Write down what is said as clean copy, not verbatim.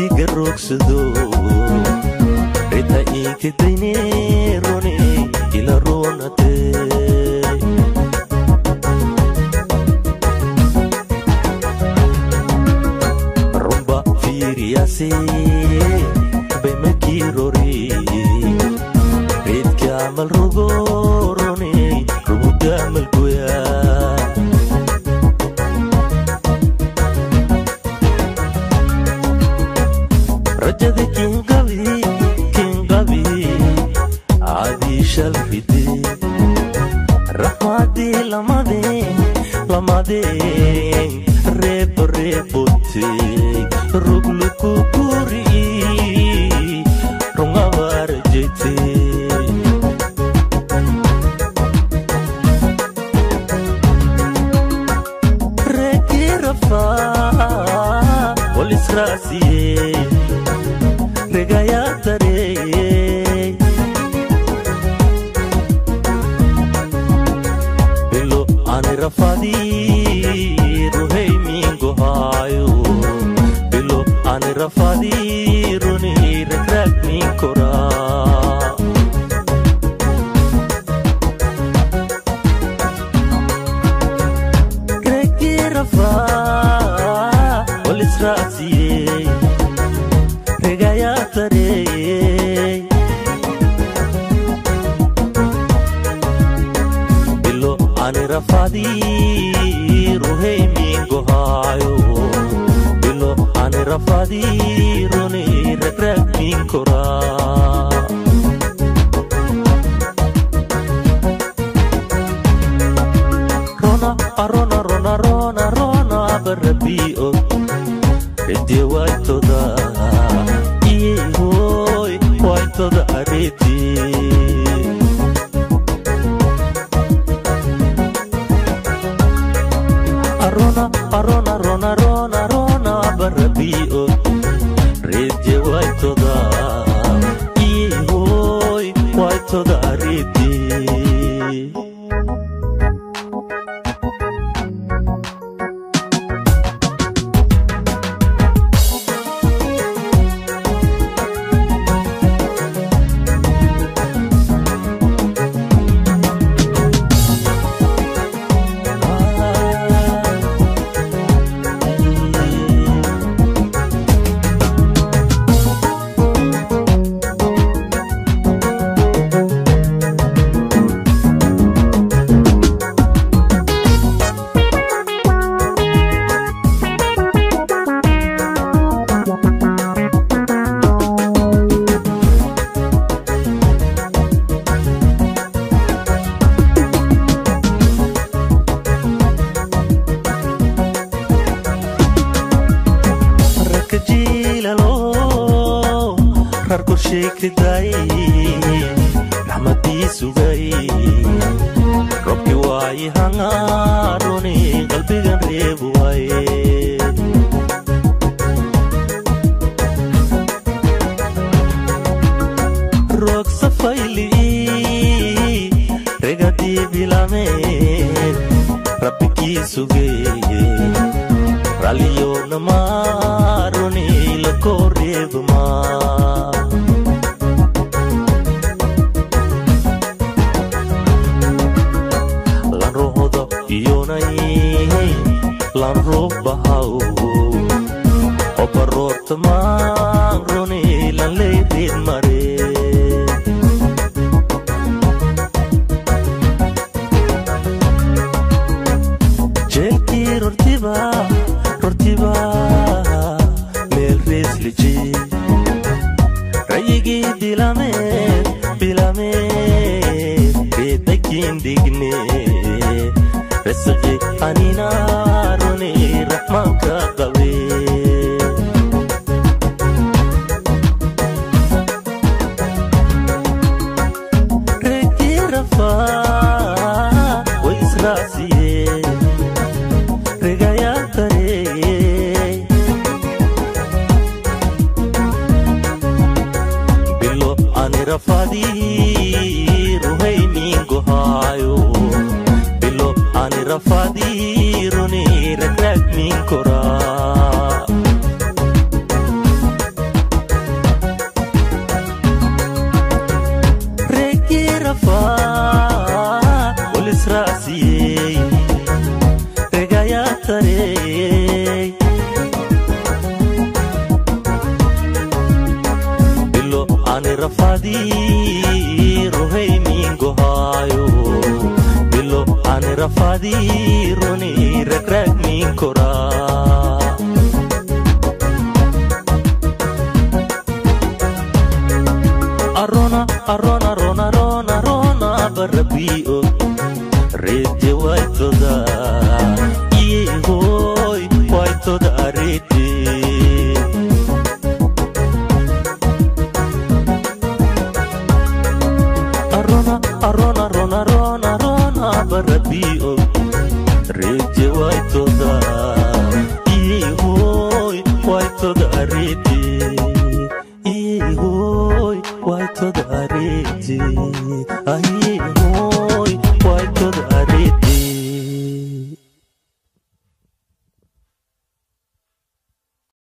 rogsado rita ikidayne rone ila ronate rumba firiase bemakirori rit kamal rugo rone rugo kamal goya رجدي كين قوي عادي شلفدي رحمتي لمادي ريبوتي رجل كوري رونغ ورجتي ركي رفا والإسراسي Regaya tare Bilo ane rafadi Ruhei mingo hayo Bilo ane rafadi Runi rekrak minkora Reki rafa Walisrasiye Regaya tare Bilo ane rafadi Ruhei mingo hayo Bilo ane rafadi Runi rekrak minkora Rona Barabio Redi waitoda Hoy waitoda areti Rona Barabio Redi waitoda Hoy waitoda areti Shekidai Rahmati sugai Robki wai hangaroni qalbigan rebuai Rok safaili Regati bilame Rabki sugai Raliyo namaroni lako rebuma Lan roba hau Oparot mangroni lan leibin mare Jelki rortiba Mel reslici Rayigi bilame Bedakin digne Resgi anina roni rahmanka qawi Reki rafa wa israsiye Regaya tare Bilo ane rafadi Ruhei mingo hayo Ane rafadi runi rekrak minkora rafadi ruhay mingo hayo bilo ani rafadi roni ragrag min kora arona arona rona rona rona barabio rete waitoda hoy waitoda rete arona arona rona rona rona barabio rete waitoda hoy waitoda rete hoy waitoda rete